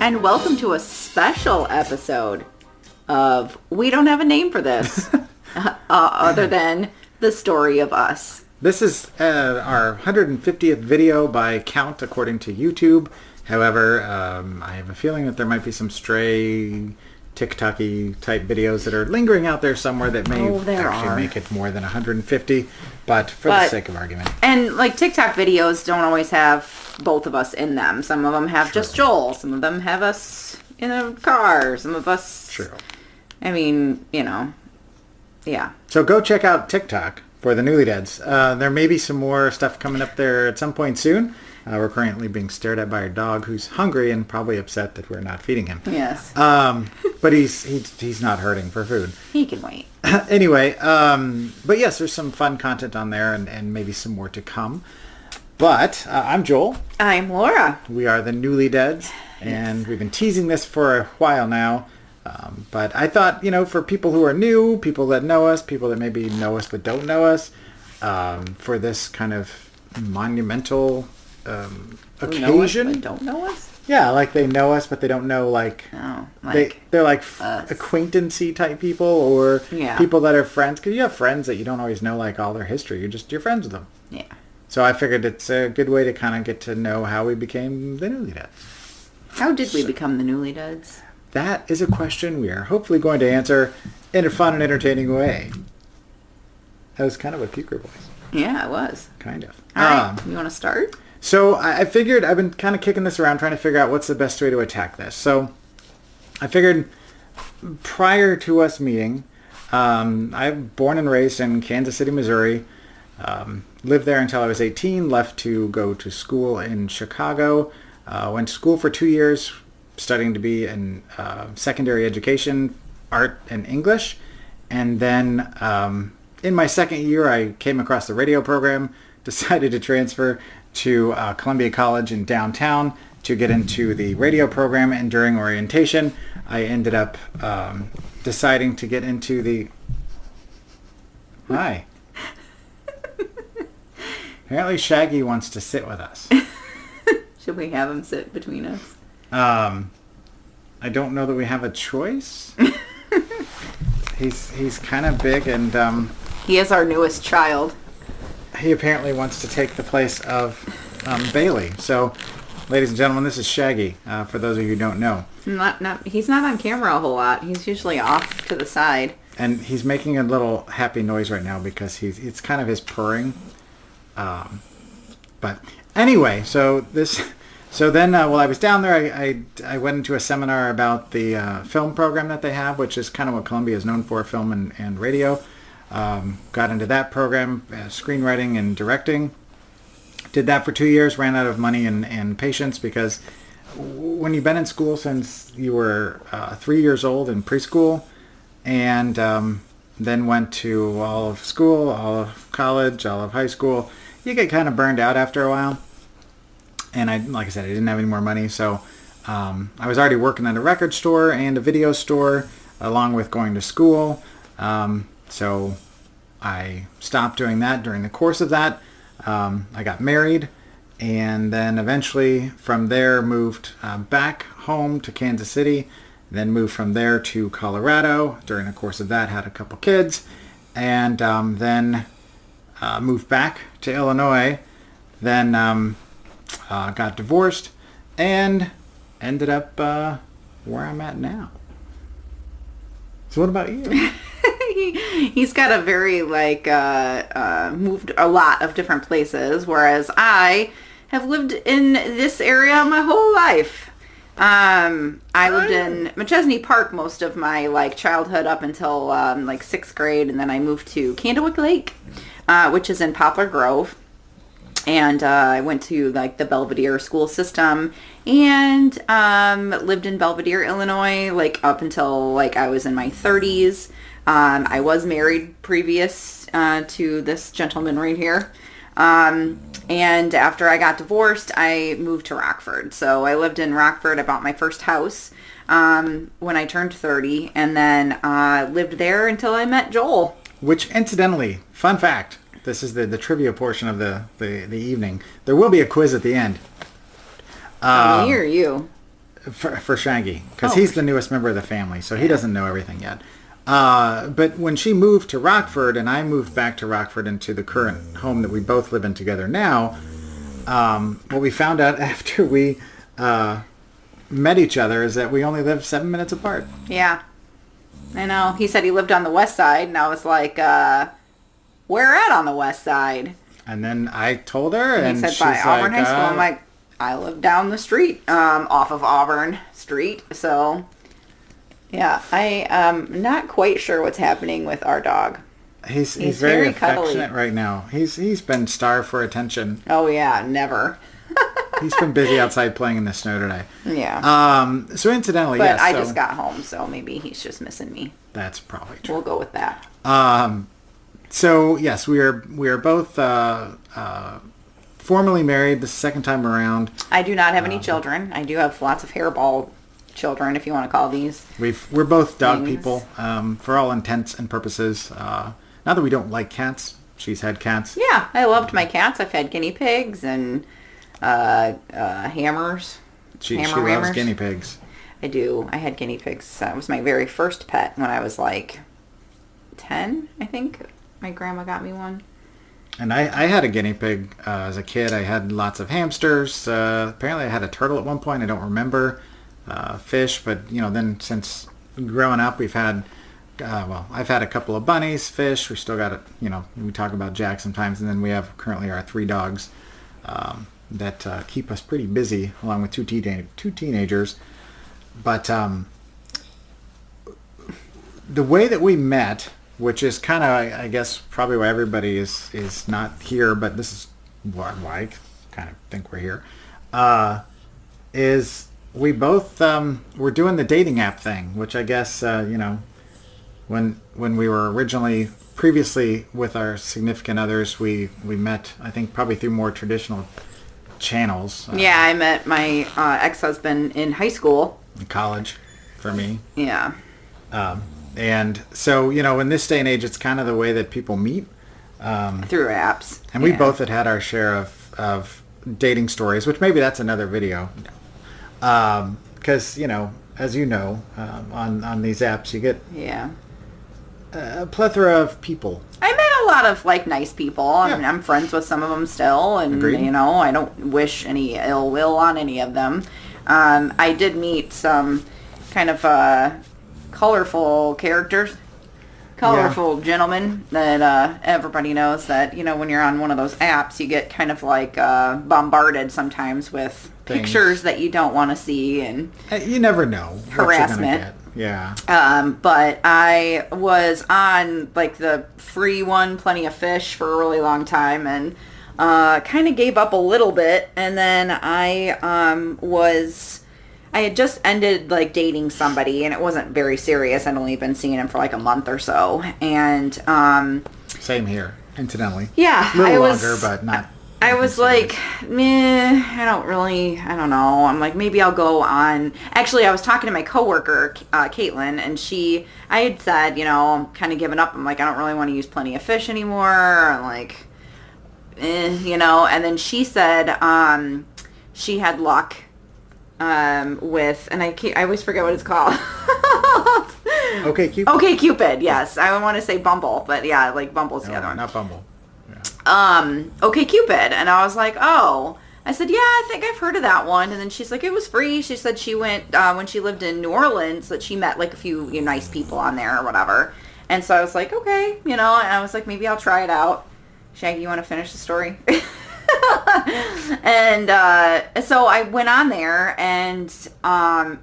and welcome to a special episode of We Don't Have a Name for This, other than the story of us. This is our 150th video by count according to YouTube. However, I have a feeling that there might be some stray TikTok-y type videos that are lingering out there somewhere that may make it more than 150, but for the sake of argument. And like TikTok videos don't always have both of us in them. Some of them have just Joel. Some of them have us in a car. Some of us... True. I mean, you know, yeah. So go check out TikTok for the Newlydeads. There may be some more stuff coming up there at some point soon. We're currently being stared at by our dog, who's hungry and probably upset that we're not feeding him. Yes. But he's not hurting for food. He can wait. Anyway, but yes, there's some fun content on there and maybe some more to come. But I'm Joel. I'm Laura. We are the Newlydeads, and we've been teasing this for a while now. But I thought, you know, for people who are new, people that know us, people that maybe know us but don't know us, for this kind of monumental occasion. Know us but don't know us? Yeah, like they know us but they don't know, like, they're like acquaintancy type people, or people that are friends, because you have friends that you don't always know like all their history. You're friends with them. Yeah. So I figured it's a good way to kind of get to know how we became the Newlydeads. How did we become the Newlydeads? That is a question we are hopefully going to answer in a fun and entertaining way. That was kind of a puker voice. Yeah, it was. Kind of. All right, you want to start? So I figured, I've been kind of kicking this around trying to figure out what's the best way to attack this. So I figured prior to us meeting, I'm born and raised in Kansas City, Missouri. Lived there until I was 18, left to go to school in Chicago. Went to school for 2 years, studying to be in secondary education, art and English. And then in my second year, I came across the radio program, decided to transfer to Columbia College in downtown to get into the radio program. And during orientation, I ended up deciding to get into the... Hi. Apparently Shaggy wants to sit with us. Should we have him sit between us? I don't know that we have a choice. He's kind of big, and he is our newest child. He apparently wants to take the place of Bailey. So, ladies and gentlemen, this is Shaggy. For those of you who don't know, he's not on camera a whole lot. He's usually off to the side. And he's making a little happy noise right now because it's kind of his purring. But anyway, so then while I was down there, I went into a seminar about the film program that they have, which is kind of what Columbia is known for, film and radio. Got into that program, screenwriting and directing. Did that for 2 years, ran out of money and patience, because when you've been in school since you were 3 years old in preschool, and then went to all of school, all of college, all of high school, you get kind of burned out after a while. And like I said, I didn't have any more money, so I was already working at a record store and a video store, along with going to school. So I stopped doing that during the course of that. I got married, and then eventually from there moved back home to Kansas City, then moved from there to Colorado. During the course of that, had a couple kids, and then moved back to Illinois, then got divorced, and ended up where I'm at now. So what about you? He's got a very, moved a lot of different places, whereas I have lived in this area my whole life. I lived in McChesney Park most of my, childhood up until, 6th grade, and then I moved to Candlewick Lake, which is in Poplar Grove. And I went to the Belvedere school system, and lived in Belvedere, Illinois, up until I was in my 30s. I was married previous to this gentleman right here. And after I got divorced, I moved to Rockford. So I lived in Rockford. I bought my first house when I turned 30, and then lived there until I met Joel. Which, incidentally, fun fact, this is the trivia portion of the evening. There will be a quiz at the end. Me or you? For Shaggy, because Oh. he's the newest member of the family, so he doesn't know everything yet. But when she moved to Rockford and I moved back to Rockford into the current home that we both live in together now, what we found out after we met each other is that we only live 7 minutes apart. Yeah. I know. He said he lived on the west side, and I was like, where at on the west side? And then I told her, and he said she's by Auburn like, High School. I'm like, I live down the street, off of Auburn Street. So, yeah, I am not quite sure what's happening with our dog. he's very cuddly affectionate right now. He's been starved for attention. Oh, yeah, never. He's been busy outside playing in the snow today. Yeah. So incidentally, But yes. I so just got home, so maybe he's just missing me. that's probably true. We'll go with that. So yes, we are both formally married. The second time around. I do not have any children. I do have lots of hairball children, if you want to call these. We're both dog things. people for all intents and purposes. Not that we don't like cats. She's had cats. Yeah, I loved my cats. I've had guinea pigs and hammers. She Hammer loves rammers. guinea pigs. I do. I had guinea pigs. That was my very first pet when I was like 10, I think. My grandma got me one. And I had a guinea pig as a kid. I had lots of hamsters. Apparently I had a turtle at one point. I don't remember. Fish. But, then since growing up, we've had, I've had a couple of bunnies, fish. We still got, we talk about Jack sometimes. And then we have currently our 3 dogs that keep us pretty busy, along with two teenagers. But the way that we met, which is kind of, I guess, probably why everybody is not here, but this is why I kind of think we're here, is we both were doing the dating app thing, which I guess, when we were previously with our significant others, we met, I think, probably through more traditional channels. Yeah, I met my ex-husband in high school. In college, for me. Yeah. And so, in this day and age, it's kind of the way that people meet. Through apps. And we both had our share of dating stories, which maybe that's another video. Because, as you know, on these apps, you get a plethora of people. I met a lot of, nice people. I mean, Yeah. I'm friends with some of them still. And, Agreed. I don't wish any ill will on any of them. I did meet some kind of colorful characters. Colorful gentlemen that everybody knows that, when you're on one of those apps, you get kind of bombarded sometimes with Things. pictures that you don't want to see and You never know what you're harassment. gonna get. Yeah. But I was on the free one, Plenty of Fish, for a really long time and kind of gave up a little bit. And then I had just ended dating somebody and it wasn't very serious. I'd only been seeing him for a month or so. And Same here, incidentally. yeah, A little I longer, was but not. I was meh, I don't know. I'm maybe I'll go on. Actually, I was talking to my coworker, Caitlin, and I had said, I'm kind of giving up. I'm I don't really want to use Plenty of Fish anymore. I'm and then she said she had luck with, and I always forget what it's called. Okay, Cupid. Okay, Cupid, yes. I want to say Bumble, but yeah, Bumble's the other one. Not Bumble. Okay, Cupid. And I was like, oh. I said, yeah, I think I've heard of that one. And then she's like, it was free. She said she went, when she lived in New Orleans, that she met a few nice people on there or whatever. And so I was like, okay, and I was like, maybe I'll try it out. Shaggy, you want to finish the story? And so I went on there and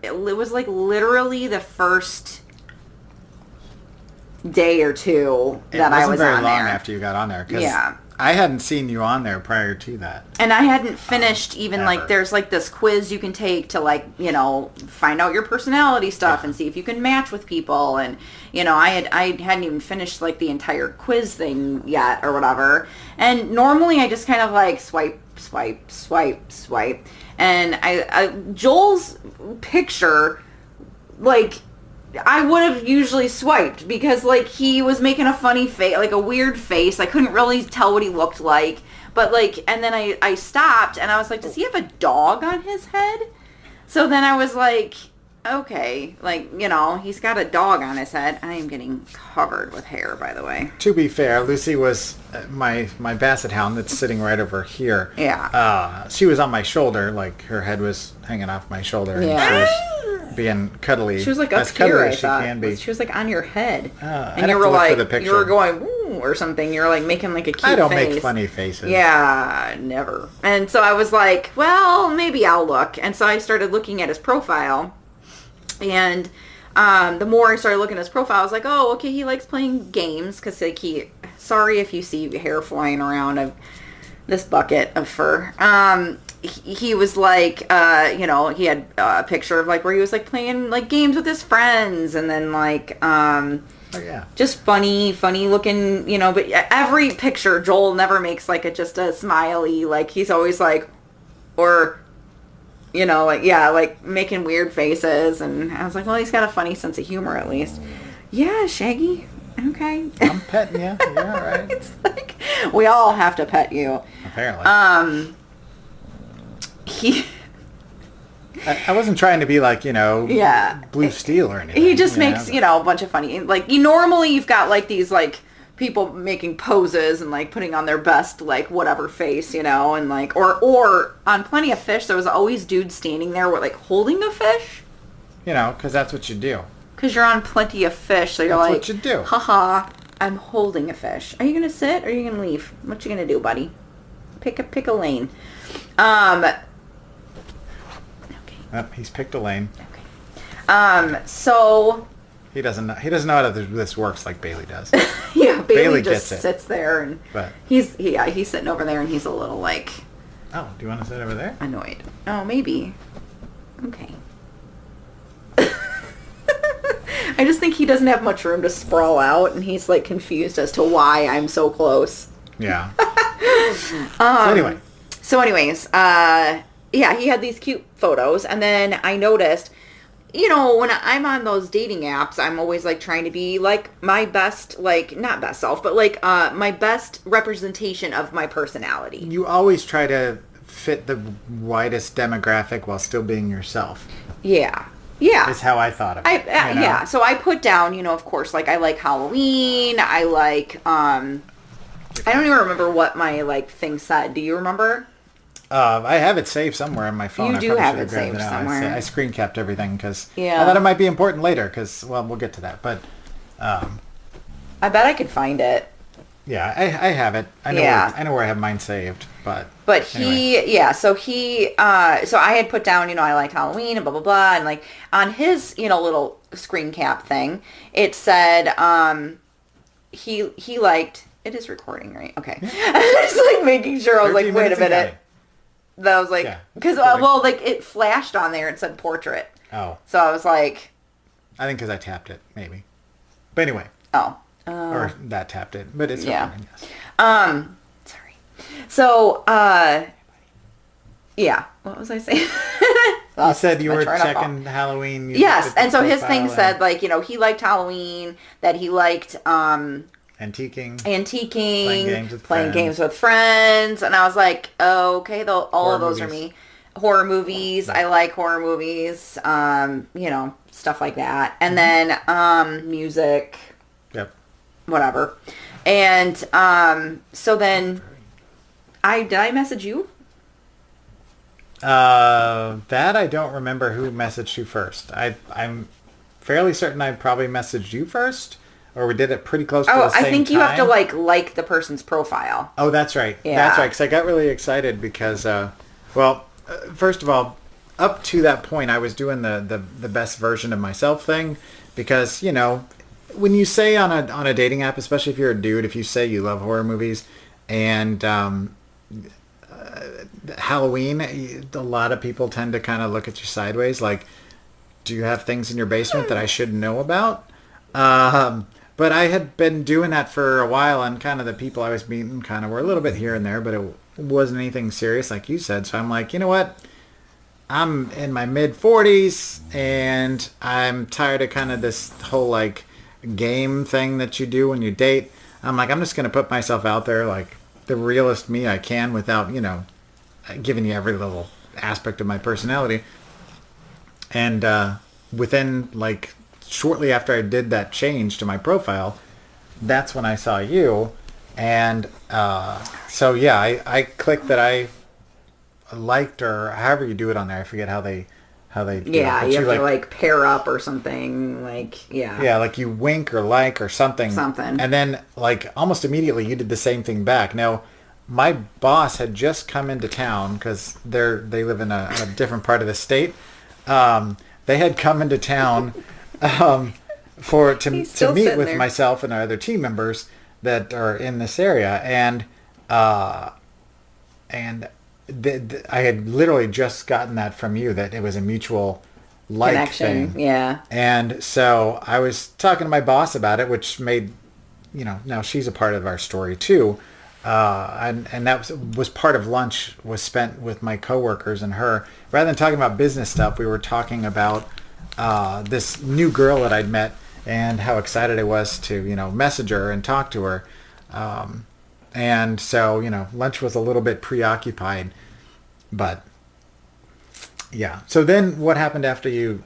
it was literally the first day or two that I was on there. It wasn't very long after you got on there. 'Cause Yeah. I hadn't seen you on there prior to that. And I hadn't finished even Ever. there's this quiz you can take to find out your personality stuff and see if you can match with people. And, I hadn't even finished the entire quiz thing yet or whatever. And normally I just kind of swipe, swipe, swipe, swipe. And Joel's picture, I would have usually swiped because he was making a funny face, a weird face. I couldn't really tell what he looked like. But and then I stopped and I was like, does he have a dog on his head? So then I was like, okay, like, you know, he's got a dog on his head. I am getting covered with hair, by the way. To be fair, Lucy was my basset hound that's sitting right over here. Yeah. She was on my shoulder, like her head was hanging off my shoulder, and Yeah. she was being cuddly. She was like as up cuddly here, I as she thought. can be. She was like on your head. I'd and you have were to look for like, the picture. you were going, woo, or something. You were like making like a cute face. I don't make funny faces. Yeah, never. And so I was like, well, maybe I'll look. And so I started looking at his profile. And the more I started looking at his profile, I was like, oh, okay, he likes playing games. Because like sorry if you see hair flying around of this bucket of fur. He was like, you know, he had a picture of like where he was like playing like games with his friends. And then like, oh, yeah. just funny looking, you know, but every picture, Joel never makes like just a smiley, like he's always like, or, you know, like, yeah, like making weird faces. And I was like, well, he's got a funny sense of humor at least. Yeah, Shaggy. Okay. I'm petting you. You're all right. It's like, we all have to pet you. Apparently. I wasn't trying to be like, you know, yeah, Blue Steel or anything. He just makes, you know, a bunch of funny, like, normally you've got like these like people making poses and like putting on their best like whatever face, you know, and like, or on Plenty of Fish there was always dudes standing there with like holding a fish. You know, because that's what you do. Because you're on Plenty of Fish, so you're that's like, what you do. Haha, I'm holding a fish. Are you gonna sit or are you gonna leave? What you gonna do, buddy? Pick a lane. He's picked a lane. Okay. So he doesn't know how this works like Bailey does. Yeah, Bailey just just sits there and but he's sitting over there and he's a little like, oh, do you want to sit over there? Annoyed. Oh, maybe. Okay. I just think he doesn't have much room to sprawl out and he's like confused as to why I'm so close. Yeah. So anyways, yeah, he had these cute photos, and then I noticed, you know, when I'm on those dating apps, I'm always like trying to be like my best, like not best self, but like my best representation of my personality. You always try to fit the widest demographic while still being yourself. Yeah. Yeah. Is how I thought of it. Yeah. So I put down, you know, of course, like I like Halloween. I like, I don't even remember what my like thing said. Do you remember? I have it saved somewhere on my phone. You do have it saved somewhere. I screen capped everything because yeah. I thought it might be important later because, well, we'll get to that. But I bet I could find it. Yeah, I have it. I know where I have mine saved. But anyway. So I had put down, you know, I like Halloween and blah, blah, blah. And like on his, you know, little screen cap thing, it said he liked, it is recording, right? Okay. Yeah. I was like making sure. I was like, wait a minute. That was like, because, well, like it flashed on there and said portrait. Oh. So I was like. I think because I tapped it, maybe. But anyway. Oh. Or that tapped it, but it's recording, yes. Sorry. So, yeah. What was I saying? You said you were checking Halloween. Yes, and so his thing said, like, you know, he liked Halloween, that he liked, Antiquing, playing games with friends, and I was like, oh, okay, all of those are me. Horror movies, I like horror movies, you know, stuff like that. And then, music. Yep. Whatever. And, so then, did I message you? That I don't remember who messaged you first. I'm fairly certain I probably messaged you first. Or we did it pretty close to the same time. I think you have to like the person's profile. Oh, that's right. Yeah. That's right. Because I got really excited because, first of all, up to that point, I was doing the best version of myself thing. Because, you know, when you say on a dating app, especially if you're a dude, if you say you love horror movies and Halloween, a lot of people tend to kind of look at you sideways. Like, do you have things in your basement that I should know about? But I had been doing that for a while, and kind of the people I was meeting kind of were a little bit here and there, but it wasn't anything serious like you said. So I'm like, you know what? I'm in my mid-40s, and I'm tired of kind of this whole, like, game thing that you do when you date. I'm like, I'm just going to put myself out there, like, the realest me I can without, you know, giving you every little aspect of my personality. And within, like, shortly after I did that change to my profile, that's when I saw you. And so, yeah, I clicked that I liked, or however you do it on there. I forget how they do Yeah, it. you have to, like, pair up or something. Like, yeah. Yeah, like you wink or like or something. Something. And then, like, almost immediately you did the same thing back. Now, my boss had just come into town because they live in a different part of the state. They had come into town to meet with myself and our other team members that are in this area, and I had literally just gotten that from you, that it was a mutual like connection thing. Yeah. And so I was talking to my boss about it, which made, now she's a part of our story too. And that was part of lunch was spent with my coworkers and her. Rather than talking about business stuff, we were talking about this new girl that I'd met and how excited I was to, message her and talk to her. And so, lunch was a little bit preoccupied, but yeah. So then what happened after you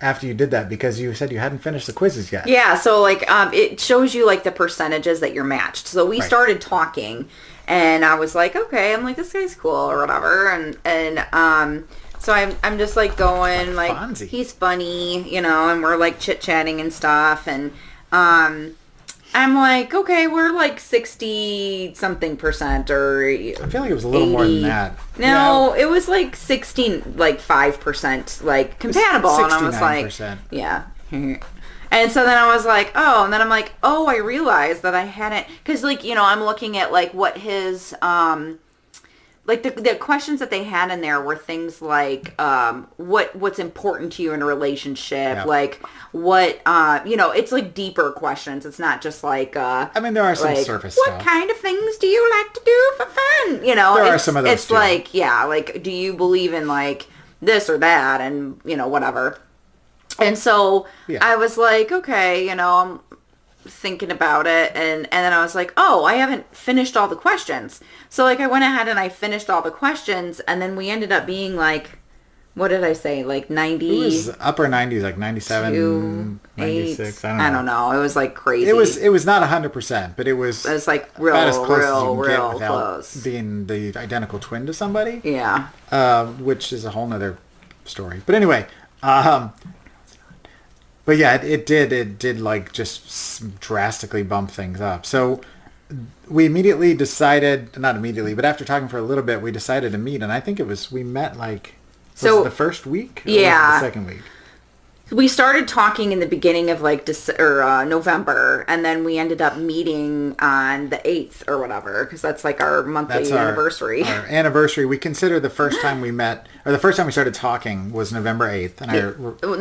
did that? Because you said you hadn't finished the quizzes yet. Yeah. So like, it shows you like the percentages that you're matched. So we started talking and I was like, okay, I'm like, this guy's cool or whatever. And so I'm just like going like Fonzie. He's funny, and we're like chit chatting and stuff. And, I'm like, okay, we're like 60 something percent, or I feel like it was a little 80. More than that. No, it was like 16, like 5%, like compatible. And I was like, yeah. And so then I was like, oh, and then I'm like, oh, I realized that I hadn't, because like, I'm looking at like what his, like the questions that they had in there were things like what's important to you in a relationship, like what it's like deeper questions. It's not just like I mean, there are some like, surface what stuff. kind of things do you like to do for fun? There are some of those it's too. like, yeah, like do you believe in like this or that, and whatever. And so I was like, okay, I'm thinking about it, and then I was like, oh, I haven't finished all the questions. So like I went ahead and I finished all the questions, and then we ended up being like, what did I say, like 90? It was upper 90s, like 97, 96. I don't know. It was like crazy. It was not 100%, but it was like real, about as close as you can real get without close. Being the identical twin to somebody. Yeah. Which is a whole nother story. But anyway, but yeah, it did like just drastically bump things up. So we immediately decided, not immediately, but after talking for a little bit, we decided to meet. And I think we met like, was it the first week? Or was it the second week? We started talking in the beginning of like November, and then we ended up meeting on the 8th or whatever, because that's like our monthly anniversary. Our anniversary. We consider the first time we met, or the first time we started talking was November 8th. And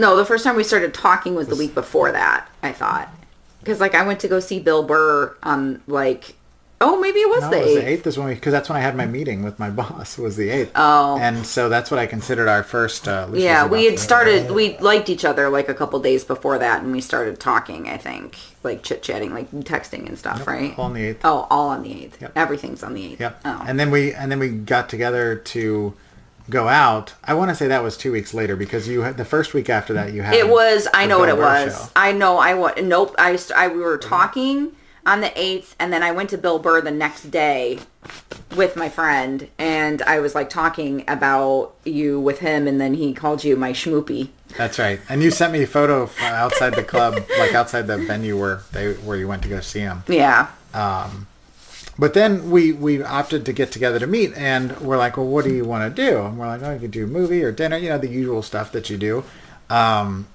no, the first time we started talking was the week before that, I thought. Because like I went to go see Bill Burr on like, oh, maybe it was the 8th. It was the 8th because that's when I had my meeting with my boss, was the 8th. Oh. And so that's what I considered our first... yeah, we liked each other like a couple days before that, and we started talking, I think. Like chit-chatting, like texting and stuff, right? All on the 8th. Oh, all on the 8th. Yep. Everything's on the 8th. Yep. Oh. And then we got together to go out. I want to say that was 2 weeks later, because the first week after that you had... It was, I know what it was. Show. I know, nope, we were talking on the 8th, and then I went to Bill Burr the next day with my friend, and I was like talking about you with him, and then he called you my schmoopy. That's right. And you sent me a photo outside the club, like outside the venue where you went to go see him. Yeah. But then we opted to get together to meet, and we're like, well, what do you want to do? And we're like, oh, you could do a movie or dinner, the usual stuff that you do. And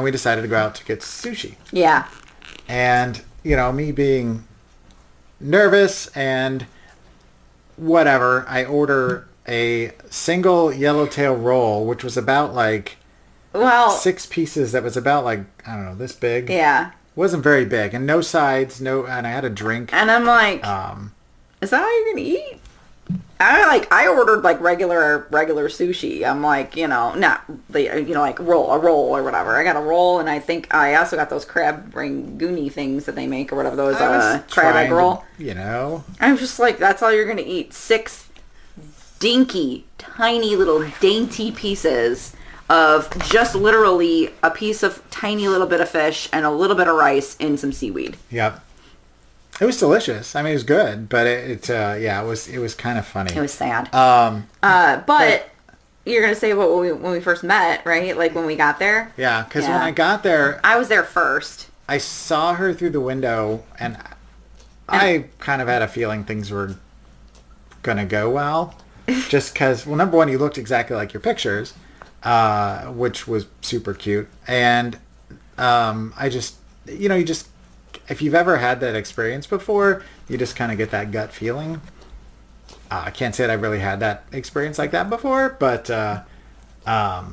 we decided to go out to get sushi. Yeah. And, me being nervous and whatever, I order a single yellowtail roll, which was about like 6 pieces. That was about like, I don't know, this big. Yeah. Wasn't very big, and no sides, and I had a drink. And I'm like, is that all you're gonna eat? I ordered like regular sushi. I'm like, not like a roll or whatever. I got a roll, and I think I also got those crab rangoon things that they make or whatever, those crab egg roll. I'm just like, that's all you're gonna eat? 6 dinky, tiny little dainty pieces of just literally a piece of tiny little bit of fish and a little bit of rice and some seaweed. Yep. It was delicious. I mean, it was good, but it was kind of funny. It was sad. But you're going to say what when we first met, right? Like when we got there? Yeah, because when I got there... I was there first. I saw her through the window, and I kind of had a feeling things were going to go well. Just because, well, number one, you looked exactly like your pictures, which was super cute. And I just, if you've ever had that experience before, you just kind of get that gut feeling. I can't say that I really had that experience like that before, but I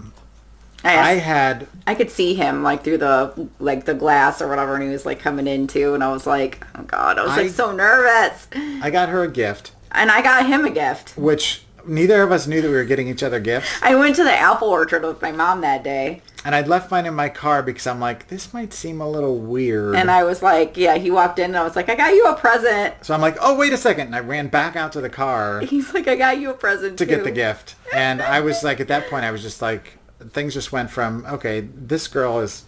could see him like through the glass or whatever, and he was like coming in too, and I was like, oh god, I was like so nervous. I got her a gift. And I got him a gift. Which neither of us knew that we were getting each other gifts. I went to the apple orchard with my mom that day. And I'd left mine in my car because I'm like, this might seem a little weird. And I was like, yeah, he walked in and I was like, I got you a present. So I'm like, oh, wait a second. And I ran back out to the car. He's like, I got you a present to get the gift. And I was like, at that point, I was just like, things just went from, okay, this girl is,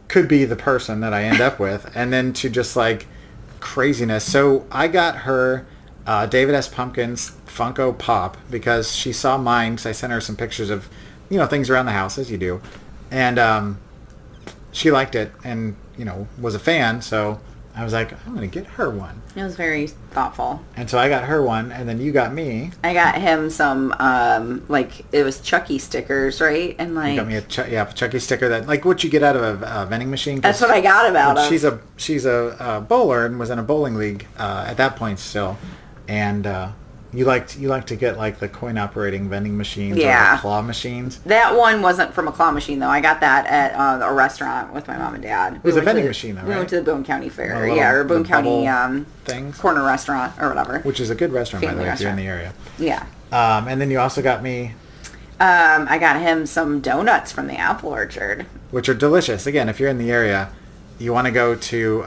could be the person that I end up with. And then to just like craziness. So I got her David S. Pumpkin's Funko Pop because she saw mine, because I sent her some pictures of things around the house, as you do, and she liked it and was a fan, so I was like, I'm gonna get her one. It was very thoughtful. And so I got her one, and then you got me. I got him some it was Chucky stickers, right? And like, you got me a Chucky sticker, that like what you get out of a vending machine. That's what I got about him. She's a bowler and was in a bowling league at that point still, and you like to get like the coin operating vending machines, or the claw machines. That one wasn't from a claw machine though. I got that at a restaurant with my mom and dad. It was a vending machine though, right? We went to the Boone County Fair, or Boone County things, corner restaurant or whatever. Which is a good restaurant, by the way, if you're in the area. Yeah. And then you also got me. I got him some donuts from the apple orchard, which are delicious. Again, if you're in the area, you want to go to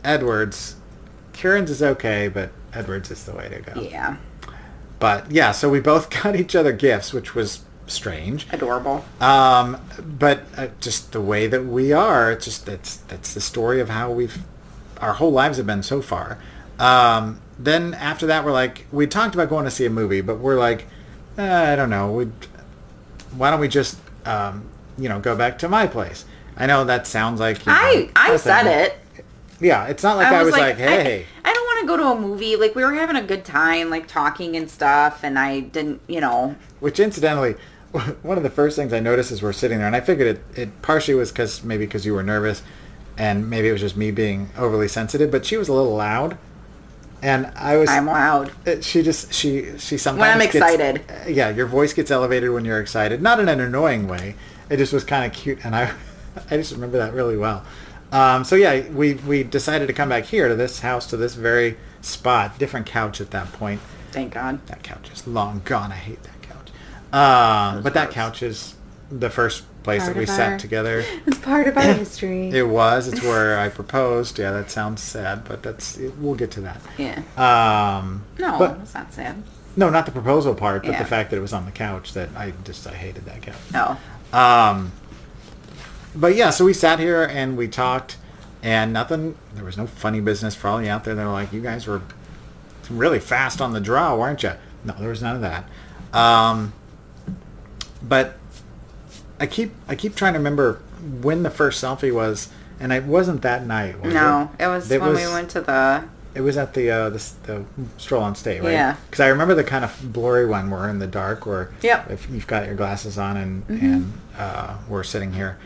Edwards. Kieran's is okay, but Edwards is the way to go. Yeah. But yeah, so we both got each other gifts, which was strange, adorable. But just the way that we are, that's the story of how our whole lives have been so far. Then after that, we talked about going to see a movie, but we're like, I don't know, why don't we just go back to my place? I know that sounds like I said it. Yeah, it's not like I was like, hey. I don't want to go to a movie. Like, we were having a good time, like, talking and stuff, and I didn't, Which, incidentally, one of the first things I noticed as we're sitting there, and I figured it partially was because you were nervous, and maybe it was just me being overly sensitive, but she was a little loud. And I'm loud. She sometimes when I'm excited. Yeah, your voice gets elevated when you're excited. Not in an annoying way. It just was kind of cute, and I just remember that really well. So yeah, we decided to come back here to this house, to this very spot. Different couch at that point. Thank God. That couch is long gone. I hate that couch. But that couch is the first place that we sat together. It's part of our history. It was. It's where I proposed. Yeah, that sounds sad, but we'll get to that. Yeah. It's not sad. No, not the proposal part, but the fact that it was on the couch. That I hated that couch. No. But yeah, so we sat here and we talked, and there was no funny business for all you out there that were like, you guys were really fast on the draw, weren't you? No, there was none of that. But I keep trying to remember when the first selfie was, and it wasn't that night, was it? No, it was when we went to the... It was at the Stroll on State, right? Yeah. Because I remember the kind of blurry one where we're in the dark, where yep. if you've got your glasses on and we're sitting here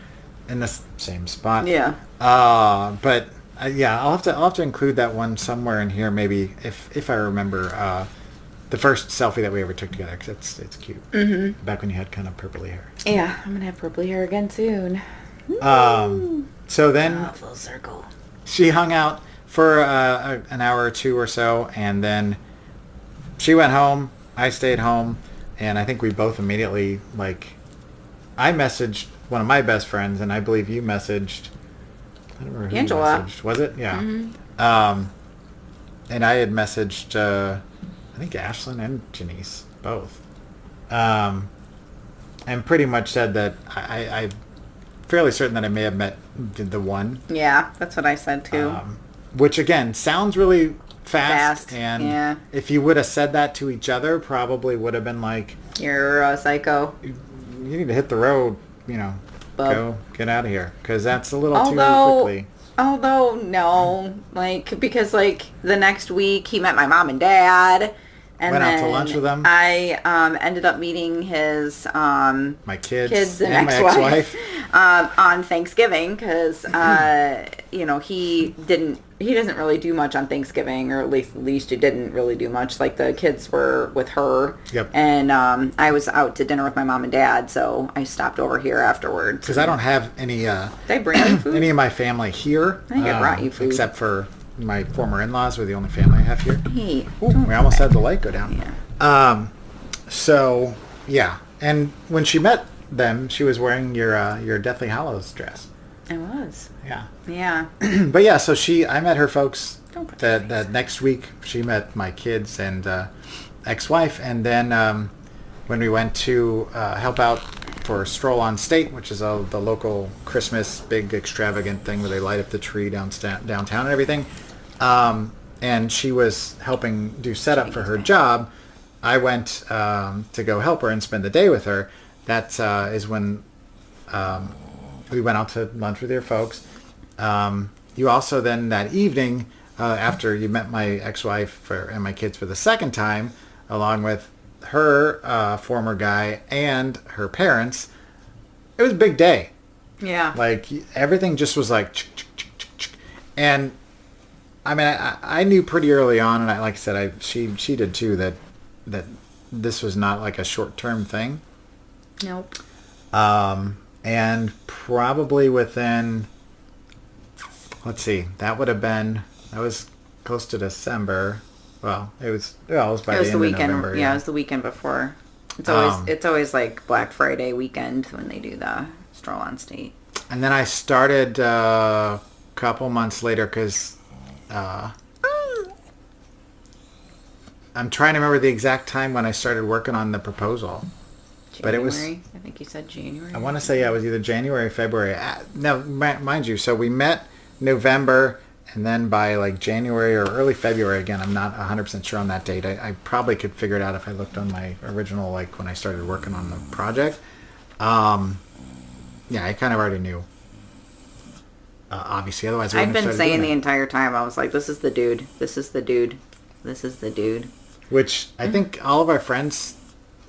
in the same spot. Yeah. But I'll have to include that one somewhere in here, maybe if I remember the first selfie that we ever took together, because it's cute. Mm-hmm. Back when you had kind of purpley hair. Yeah, I'm gonna have purpley hair again soon. So then full circle. She hung out for an hour or two or so, and then she went home. I stayed home, and I think we both immediately I messaged one of my best friends, and I believe you messaged... I don't remember who Angela. you messaged. Was it? Yeah. Mm-hmm. And I had messaged, I think Ashlyn and Janice, both. and pretty much said that I'm fairly certain that I may have met the one. Yeah, that's what I said too. Which again sounds really fast, and yeah. if you would have said that to each other, probably would have been like, "You're a psycho. You need to hit the road, Bub. Go get out of here," because that's a little too quickly. Although no, because the next week he met my mom and dad. And went then out to lunch with them. I ended up meeting his my kids and my ex-wife on Thanksgiving because he doesn't really do much on Thanksgiving, or at least he didn't really do much. Like the kids were with her, yep. And I was out to dinner with my mom and dad, so I stopped over here afterwards. Because I don't have any they bring you food? Any of my family here. I think I brought you food, except for my former in-laws were the only family I have here. Hey, we almost had the light go down. Yeah. So yeah, and when she met them, she was wearing your Deathly Hallows dress. I was. Yeah. Yeah. But yeah, so I met her folks that next week. She met my kids and ex-wife, and then when we went to help out for Stroll on State, which is the local Christmas big extravagant thing where they light up the tree downtown and everything. And she was helping do setup for her job. I went to go help her and spend the day with her. That is when we went out to lunch with your folks. You also then that evening, after you met my ex-wife and my kids for the second time, along with her former guy and her parents, it was a big day. Yeah. Everything just was and I mean, I knew pretty early on, and like I said, she did too, that this was not like a short-term thing. Nope. And probably within, let's see, that was close to December. Well, it was by the end of November. Yeah, it was the weekend before. It's always like Black Friday weekend when they do the Stroll on State. And then I started a couple months later because I'm trying to remember the exact time when I started working on the proposal. January, but it was, I think you said January. I want to say, it was either January or February. Now, mind you, so we met November, and then by January or early February, again, I'm not 100% sure on that date. I probably could figure it out if I looked on my original, when I started working on the project. Yeah, I kind of already knew. Obviously, otherwise I I've wouldn't have been started saying doing the entire time, I was like, this is the dude. This is the dude. This is the dude. Which I think all of our friends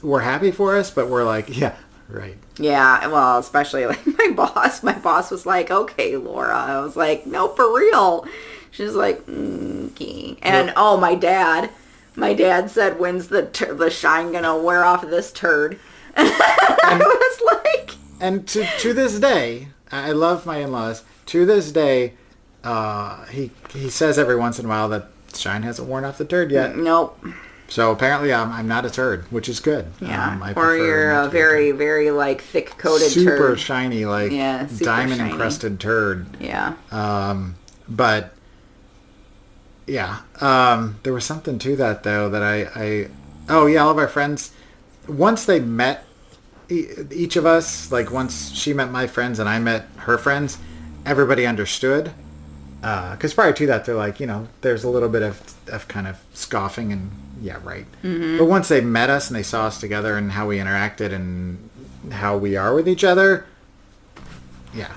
were happy for us, but we're like, yeah, right. Yeah, well, especially my boss. My boss was like, okay, Laura. I was like, no, for real. She's like, okay. And my dad. My dad said, when's the shine gonna wear off of this turd? I was like... And to this day, I love my in-laws. To this day, he says every once in a while that shine hasn't worn off the turd yet. Nope. So apparently I'm not a turd, which is good. Yeah. Or you're a very, very thick-coated super turd. Super shiny, diamond-encrusted turd. Yeah. But yeah, there was something to that though that all of our friends, once they met each of us, once she met my friends and I met her friends, everybody understood. Because prior to that, they're like, there's a little bit of kind of scoffing and, yeah, right. Mm-hmm. But once they met us and they saw us together and how we interacted and how we are with each other, yeah,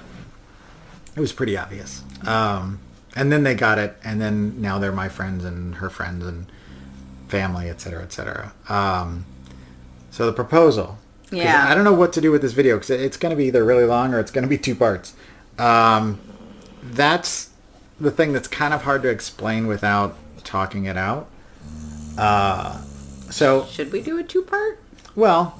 it was pretty obvious. And then they got it, and then now they're my friends and her friends and family, et cetera, et cetera. So the proposal. Yeah. I don't know what to do with this video because it's going to be either really long or it's going to be 2 parts. That's the thing that's kind of hard to explain without talking it out. So should we do a 2-part? Well,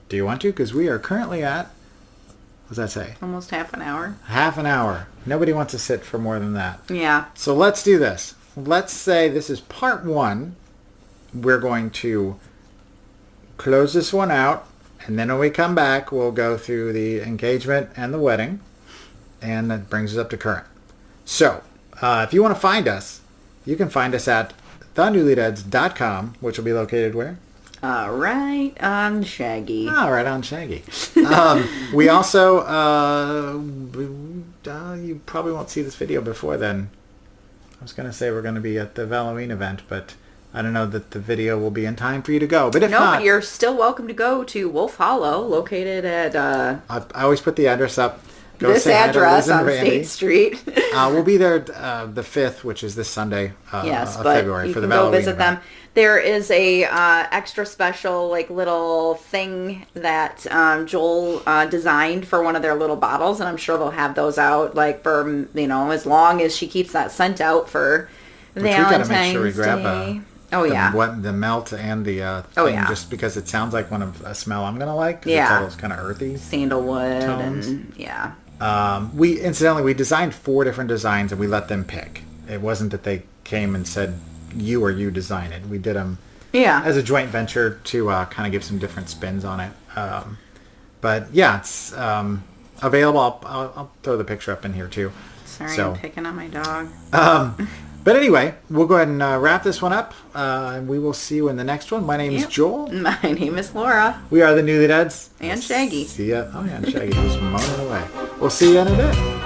do you want to? Because we are currently at, what does that say? Almost half an hour. Half an hour. Nobody wants to sit for more than that. Yeah. So let's do this. Let's say this is part 1. We're going to close this one out, and then when we come back, we'll go through the engagement and the wedding, and that brings us up to current. So, if you want to find us, you can find us at thenewlydeads.com, which will be located where? Right on Shaggy. Oh, right on Shaggy. We also, you probably won't see this video before then. I was going to say we're going to be at the Halloween event, but I don't know that the video will be in time for you to go. But if not... you're still welcome to go to Wolf Hollow, located at... I always put the address up. Go this address on State Street. We'll be there the 5th, which is this Sunday of February for the Halloween go visit event. them. There is a extra special little thing that Joel designed for one of their little bottles, and I'm sure they'll have those out for as long as she keeps that scent out for Valentine's Day. We got to make sure we grab the melt and the thing, just because it sounds like a smell I'm gonna like. Yeah, it's all those kind of earthy sandalwood tones. And we designed 4 different designs and we let them pick. It wasn't that they came and said you or you design it. We did them as a joint venture to kind of give some different spins on it. But yeah, it's available. I'll throw the picture up in here too. Sorry, I'm picking on my dog. But anyway, we'll go ahead and wrap this one up, and we will see you in the next one. My name is Joel. My name is Laura. We are the Newlydeads. And Shaggy. See ya. Oh yeah, and Shaggy was moaning away. We'll see you in a bit.